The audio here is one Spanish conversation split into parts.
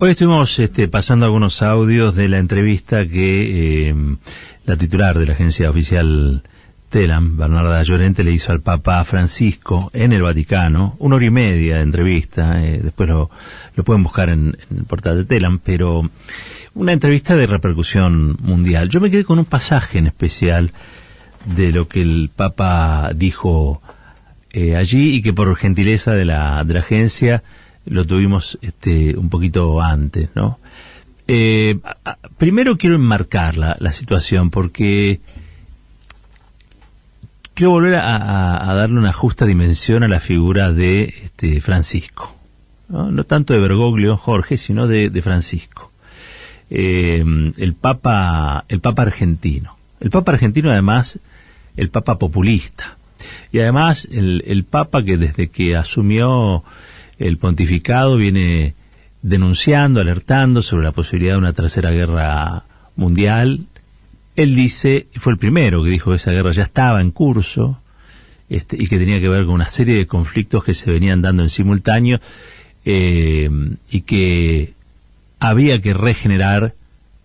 Hoy estuvimos pasando algunos audios de la entrevista que la titular de la agencia oficial TELAM, Bernarda Llorente, le hizo al Papa Francisco en el Vaticano, 1 hora y media de entrevista, después lo pueden buscar en el portal de TELAM, pero una entrevista de repercusión mundial. Yo me quedé con un pasaje en especial de lo que el Papa dijo allí y que por gentileza de la agencia lo tuvimos un poquito antes, ¿no? Primero quiero enmarcar la situación porque quiero volver a darle una justa dimensión a la figura de Francisco, ¿no? No tanto de Bergoglio, Jorge, sino de Francisco. El Papa argentino. El Papa argentino, además, el Papa populista. Y además, el Papa que desde que asumió el pontificado viene denunciando, alertando sobre la posibilidad de una tercera guerra mundial. Él dice, fue el primero que dijo que esa guerra ya estaba en curso, y que tenía que ver con una serie de conflictos que se venían dando en simultáneo, y que había que regenerar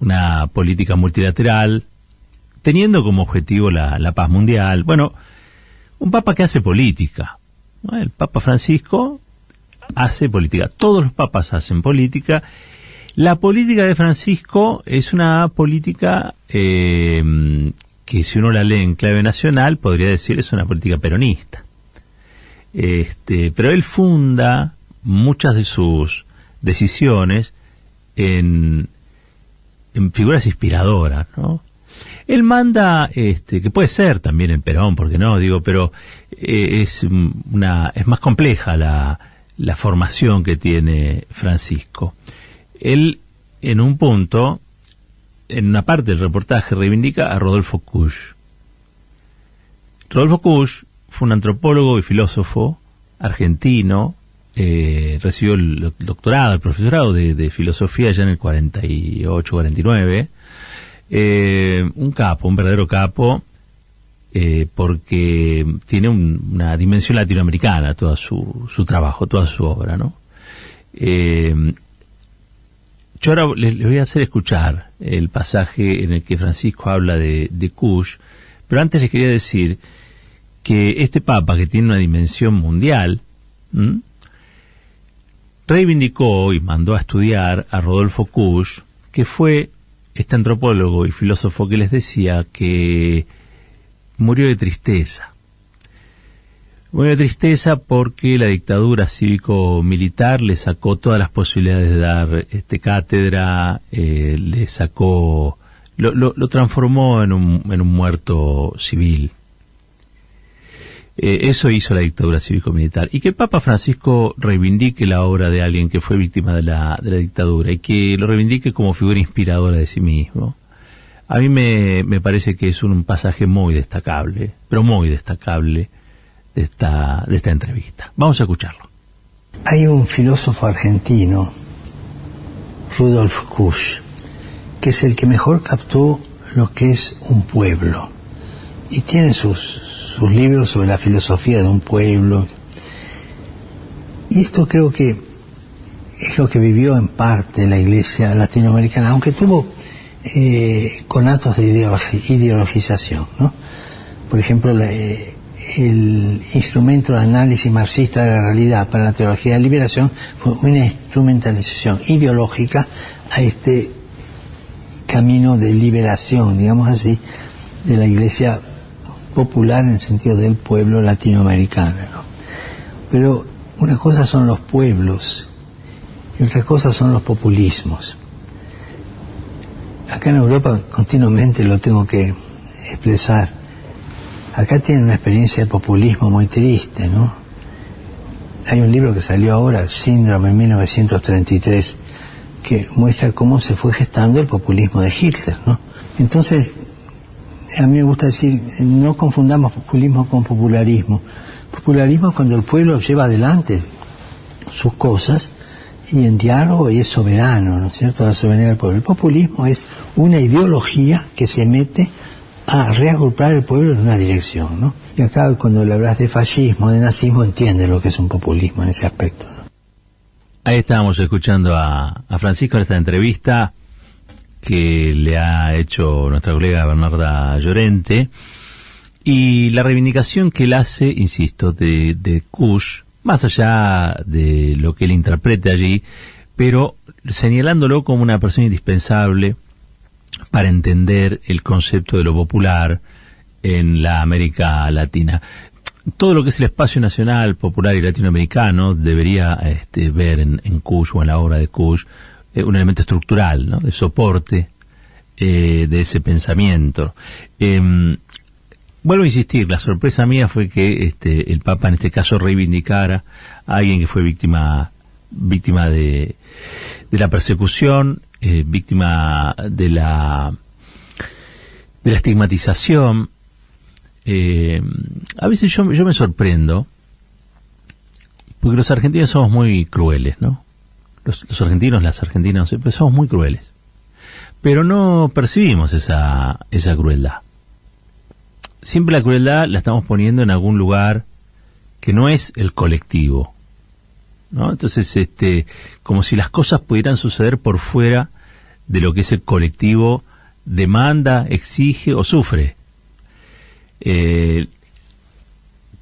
una política multilateral, teniendo como objetivo la paz mundial. Bueno, un papa que hace política, ¿no? El Papa Francisco hace política. Todos los papas hacen política. La política de Francisco es una política que, si uno la lee en clave nacional, podría decir es una política peronista. Pero él funda muchas de sus decisiones en figuras inspiradoras, ¿no? Él manda, que puede ser también el Perón, porque no, digo, pero es más compleja la formación que tiene Francisco. Él, en un punto, en una parte del reportaje, reivindica a Rodolfo Kusch. Rodolfo Kusch fue un antropólogo y filósofo argentino, recibió el doctorado, el profesorado de filosofía ya en el 48-49, un capo, un verdadero capo, porque tiene una dimensión latinoamericana toda su trabajo, toda su obra, ¿no? Yo ahora les voy a hacer escuchar el pasaje en el que Francisco habla de Kusch, pero antes les quería decir que este Papa, que tiene una dimensión mundial, reivindicó y mandó a estudiar a Rodolfo Kusch, que fue este antropólogo y filósofo que les decía que murió de tristeza. Murió de tristeza porque la dictadura cívico-militar le sacó todas las posibilidades de dar cátedra, le sacó, lo transformó en un muerto civil. Eso hizo la dictadura cívico-militar. Y que el Papa Francisco reivindique la obra de alguien que fue víctima de la dictadura y que lo reivindique como figura inspiradora de sí mismo, a mí me parece que es un pasaje muy destacable, pero muy destacable de esta entrevista. Vamos a escucharlo. Hay un filósofo argentino, Rudolf Kusch, que es el que mejor captó lo que es un pueblo. Y tiene sus libros sobre la filosofía de un pueblo. Y esto creo que es lo que vivió en parte la Iglesia latinoamericana, aunque tuvo conatos de ideologización, ¿no? Por ejemplo, el instrumento de análisis marxista de la realidad para la teología de la liberación fue una instrumentalización ideológica a este camino de liberación, digamos así, de la Iglesia popular en el sentido del pueblo latinoamericano, ¿no? Pero una cosa son los pueblos y otra cosa son los populismos. Acá en Europa continuamente lo tengo que expresar. Acá tienen una experiencia de populismo muy triste, ¿no? Hay un libro que salió ahora, Síndrome, en 1933, que muestra cómo se fue gestando el populismo de Hitler, ¿no? Entonces, a mí me gusta decir, no confundamos populismo con popularismo. Popularismo es cuando el pueblo lleva adelante sus cosas y en diálogo y es soberano, ¿no es cierto?, la soberanía del pueblo. El populismo es una ideología que se mete a reagrupar el pueblo en una dirección, ¿no? Y acá cuando le hablas de fascismo, de nazismo, entiende lo que es un populismo en ese aspecto, ¿no? Ahí estábamos escuchando a Francisco en esta entrevista que le ha hecho nuestra colega Bernarda Llorente, y la reivindicación que él hace, insisto, de Kush, más allá de lo que él interprete allí, pero señalándolo como una persona indispensable para entender el concepto de lo popular en la América Latina. Todo lo que es el espacio nacional, popular y latinoamericano debería ver en Kush o en la obra de Kush un elemento estructural, ¿no?, de soporte de ese pensamiento. Vuelvo a insistir, la sorpresa mía fue que el Papa en este caso reivindicara a alguien que fue víctima de la persecución, víctima de la estigmatización. A veces yo me sorprendo, porque los argentinos somos muy crueles, ¿no? Los argentinos, las argentinas, somos muy crueles, pero no percibimos esa crueldad. Siempre la crueldad la estamos poniendo en algún lugar que no es el colectivo, ¿no? Entonces, como si las cosas pudieran suceder por fuera de lo que ese colectivo demanda, exige o sufre.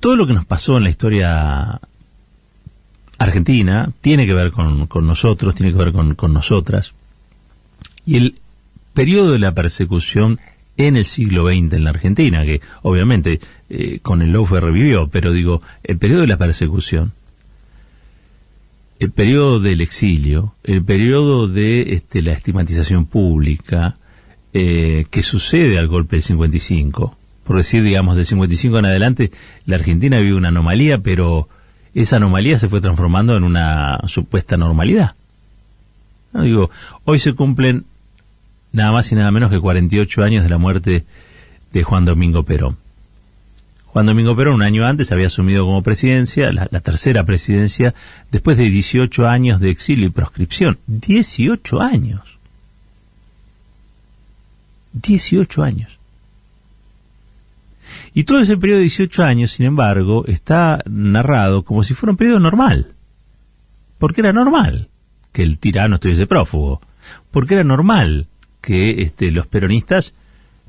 Todo lo que nos pasó en la historia argentina tiene que ver con nosotros, tiene que ver con nosotras. Y el periodo de la persecución en el siglo XX en la Argentina, que obviamente con el lawfare revivió, pero digo, el periodo de la persecución, el periodo del exilio, el periodo de la estigmatización pública que sucede al golpe del 55, por decir, digamos, del 55 en adelante, la Argentina vive una anomalía, pero esa anomalía se fue transformando en una supuesta normalidad. No, digo, hoy se cumplen nada más y nada menos que 48 años de la muerte de Juan Domingo Perón. Juan Domingo Perón, un año antes, había asumido como presidencia, la tercera presidencia, después de 18 años de exilio y proscripción. 18 años. 18 años. Y todo ese periodo de 18 años, sin embargo, está narrado como si fuera un periodo normal. Porque era normal que el tirano estuviese prófugo. Porque era normal que los peronistas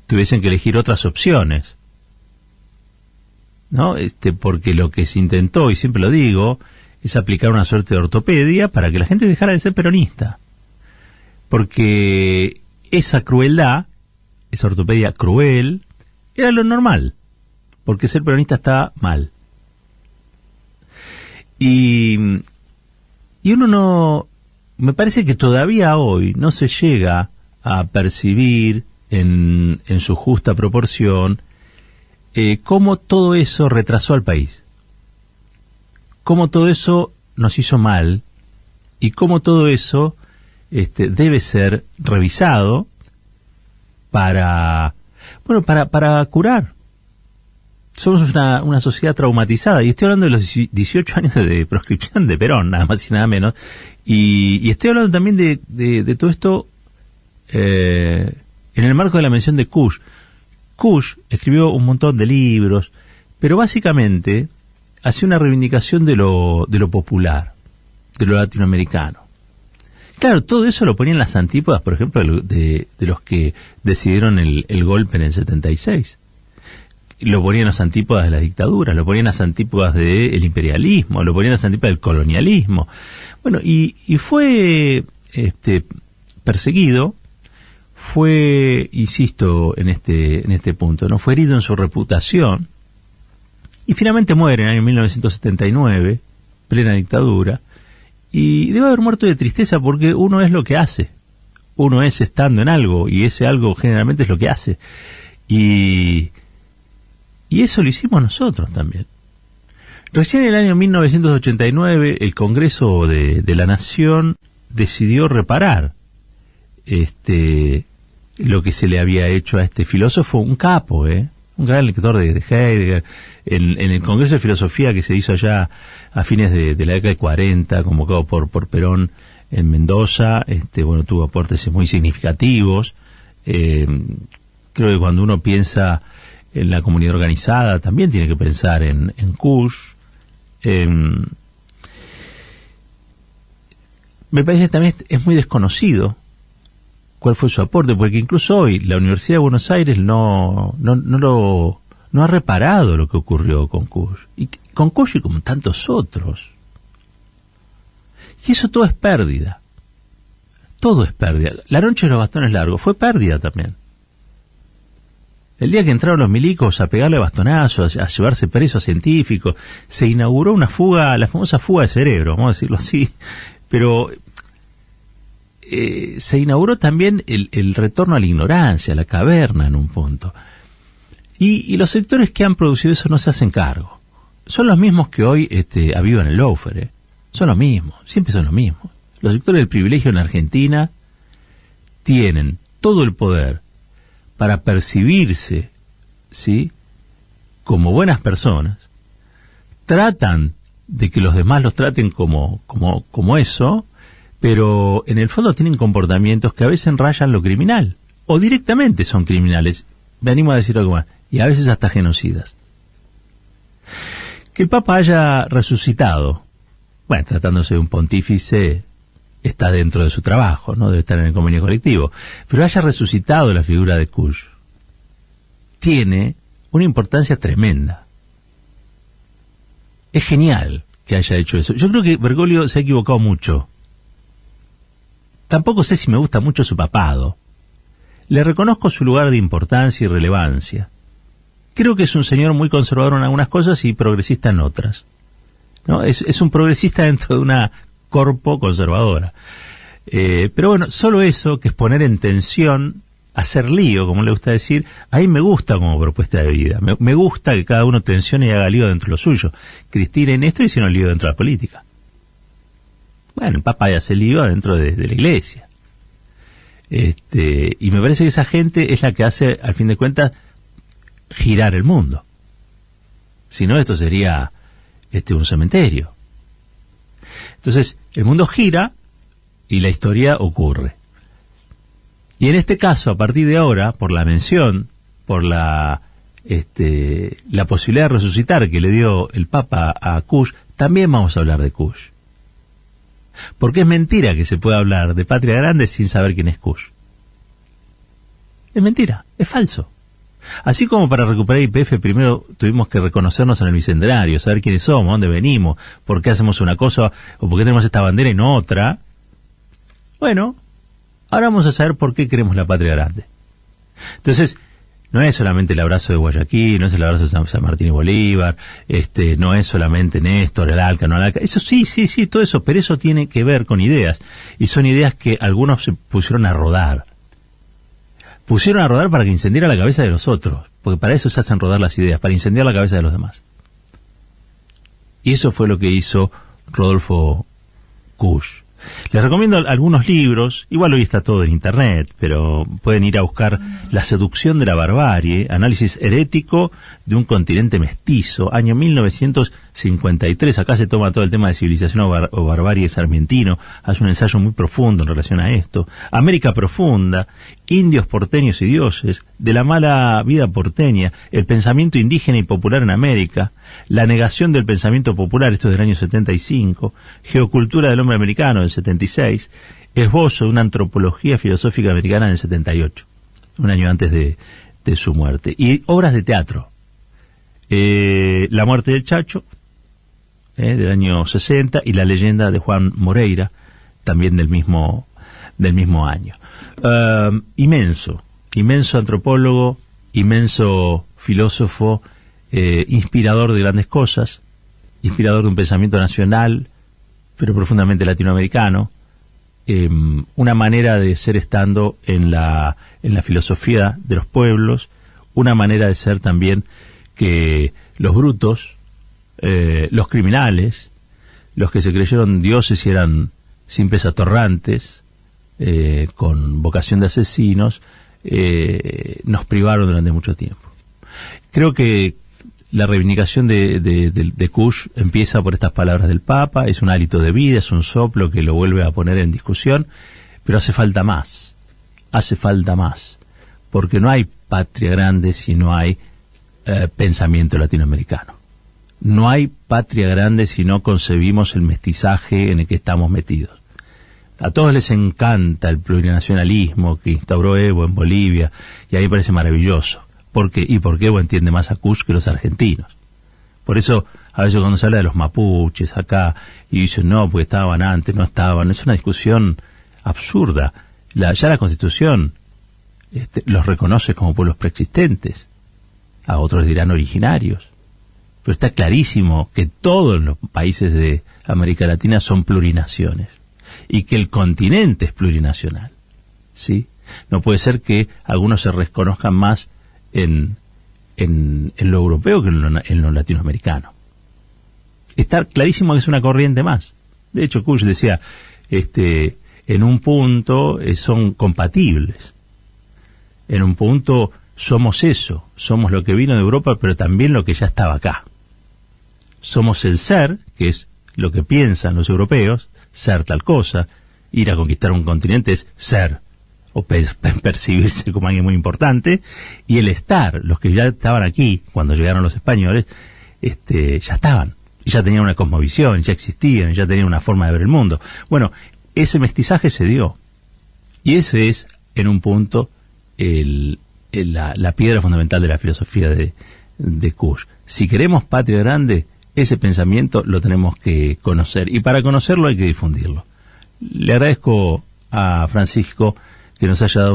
tuviesen que elegir otras opciones, ¿no? Porque lo que se intentó, y siempre lo digo, es aplicar una suerte de ortopedia para que la gente dejara de ser peronista. Porque esa crueldad, esa ortopedia cruel, era lo normal. Porque ser peronista está mal. Y uno no... Me parece que todavía hoy no se llega a percibir en su justa proporción cómo todo eso retrasó al país, cómo todo eso nos hizo mal y cómo todo eso debe ser revisado para curar. Somos una sociedad traumatizada, y estoy hablando de los 18 años de proscripción de Perón, nada más y nada menos, y estoy hablando también de todo esto en el marco de la mención de Kush. Kush escribió un montón de libros, pero básicamente hacía una reivindicación de lo popular, de lo latinoamericano. Claro, todo eso lo ponía en las antípodas, por ejemplo, de los que decidieron el golpe en el 76. Lo ponía en las antípodas de las dictaduras, lo ponía en las antípodas del imperialismo, lo ponía en las antípodas del colonialismo. Bueno, y fue perseguido, fue, insisto en este punto, ¿no? Fue herido en su reputación, y finalmente muere en el año 1979, plena dictadura, y debe haber muerto de tristeza, porque uno es lo que hace, uno es estando en algo, y ese algo generalmente es lo que hace, y eso lo hicimos nosotros también. Recién en el año 1989 el Congreso de la Nación decidió reparar lo que se le había hecho a este filósofo, un capo, un gran lector de Heidegger, en el Congreso de Filosofía que se hizo allá a fines de la década de 40, convocado por Perón en Mendoza. Tuvo aportes muy significativos. Creo que cuando uno piensa en la comunidad organizada, también tiene que pensar en Kush. me parece que también es muy desconocido cuál fue su aporte, porque incluso hoy la Universidad de Buenos Aires no ha reparado lo que ocurrió con Kusch, y con tantos otros. Y eso todo es pérdida. Todo es pérdida. La noche de los bastones largos fue pérdida también. El día que entraron los milicos a pegarle bastonazos, a llevarse presos a científicos, se inauguró una fuga, la famosa fuga de cerebro, vamos a decirlo así, pero se inauguró también el retorno a la ignorancia, a la caverna en un punto. Y los sectores que han producido eso no se hacen cargo. Son los mismos que hoy avivan el lawfare, son los mismos, siempre son los mismos. Los sectores del privilegio en Argentina tienen todo el poder para percibirse, ¿sí?, como buenas personas, tratan de que los demás los traten como eso, pero en el fondo tienen comportamientos que a veces rayan lo criminal, o directamente son criminales, me animo a decir algo más, y a veces hasta genocidas. Que el Papa haya resucitado, bueno, tratándose de un pontífice, está dentro de su trabajo, no debe estar en el convenio colectivo, pero haya resucitado la figura de Kusch, tiene una importancia tremenda. Es genial que haya hecho eso. Yo creo que Bergoglio se ha equivocado mucho. Tampoco sé si me gusta mucho su papado. Le reconozco su lugar de importancia y relevancia. Creo que es un señor muy conservador en algunas cosas y progresista en otras, ¿no? Es un progresista dentro de una corpo conservadora. Pero bueno, solo eso, que es poner en tensión, hacer lío, como le gusta decir, a mí me gusta como propuesta de vida. Me gusta que cada uno tensione y haga lío dentro de lo suyo. Cristina y Néstor hicieron lío dentro de la política. Bueno, el Papa ya hace lío dentro de la Iglesia. Y me parece que esa gente es la que hace, al fin de cuentas, girar el mundo. Si no, esto sería un cementerio. Entonces, el mundo gira y la historia ocurre. Y en este caso, a partir de ahora, por la mención, por la posibilidad de resucitar que le dio el Papa a Kusch, también vamos a hablar de Kusch. Porque es mentira que se pueda hablar de Patria Grande sin saber quién es Kusch. Es mentira, es falso. Así como para recuperar YPF primero tuvimos que reconocernos en el bicentenario, saber quiénes somos, dónde venimos, por qué hacemos una cosa o por qué tenemos esta bandera y no otra. Bueno, ahora vamos a saber por qué queremos la Patria Grande. Entonces, no es solamente el abrazo de Guayaquil, no es el abrazo de San Martín y Bolívar, no es solamente Néstor, el Alca, no el Alca. Eso sí, todo eso, pero eso tiene que ver con ideas. Y son ideas que algunos se pusieron a rodar. Pusieron a rodar para que incendiara la cabeza de los otros, porque para eso se hacen rodar las ideas, para incendiar la cabeza de los demás. Y eso fue lo que hizo Rodolfo Kusch. Les recomiendo algunos libros, igual hoy está todo en internet, pero pueden ir a buscar La seducción de la barbarie, análisis herético de un continente mestizo, año 1953, acá se toma todo el tema de civilización o barbarie sarmientino, hace un ensayo muy profundo en relación a esto, América profunda, indios porteños y dioses, de la mala vida porteña, el pensamiento indígena y popular en América, la negación del pensamiento popular, esto es del año 75, geocultura del hombre americano del 76, esbozo de una antropología filosófica americana del 78, un año antes de su muerte, y obras de teatro, La muerte del Chacho, del año 60, y La leyenda de Juan Moreira, también del mismo año. Inmenso antropólogo, inmenso filósofo, inspirador de grandes cosas, inspirador de un pensamiento nacional, pero profundamente latinoamericano, una manera de ser estando en la filosofía de los pueblos, una manera de ser también que los brutos, los criminales, los que se creyeron dioses y eran simples atorrantes, con vocación de asesinos, nos privaron durante mucho tiempo. Creo que la reivindicación de Kusch empieza por estas palabras del Papa, es un hálito de vida, es un soplo que lo vuelve a poner en discusión, pero hace falta más, porque no hay patria grande si no hay pensamiento latinoamericano. No hay patria grande si no concebimos el mestizaje en el que estamos metidos. A todos les encanta el plurinacionalismo que instauró Evo en Bolivia, y a mí me parece maravilloso. ¿Por qué? Y porque Evo entiende más a Kush que los argentinos. Por eso, a veces cuando se habla de los mapuches acá, y dicen, no, porque estaban antes, no estaban, es una discusión absurda. Ya la Constitución los reconoce como pueblos preexistentes, a otros dirán originarios. Pero está clarísimo que todos los países de América Latina son plurinaciones, y que el continente es plurinacional, ¿sí? No puede ser que algunos se reconozcan más en lo europeo que en lo latinoamericano. Está clarísimo que es una corriente más. De hecho, Kush decía, en un punto son compatibles. En un punto somos eso, somos lo que vino de Europa, pero también lo que ya estaba acá. Somos el ser, que es lo que piensan los europeos, ser tal cosa. Ir a conquistar un continente es ser, o percibirse como alguien muy importante, y el estar, los que ya estaban aquí, cuando llegaron los españoles, ya estaban, y ya tenían una cosmovisión, ya existían, ya tenían una forma de ver el mundo. Bueno, ese mestizaje se dio, y ese es, en un punto, la piedra fundamental de la filosofía de Kush. Si queremos patria grande, ese pensamiento lo tenemos que conocer, y para conocerlo hay que difundirlo. Le agradezco a Francisco que nos haya dado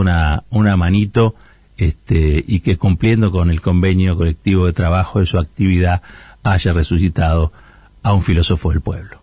una manito, y que cumpliendo con el convenio colectivo de trabajo de su actividad haya resucitado a un filósofo del pueblo.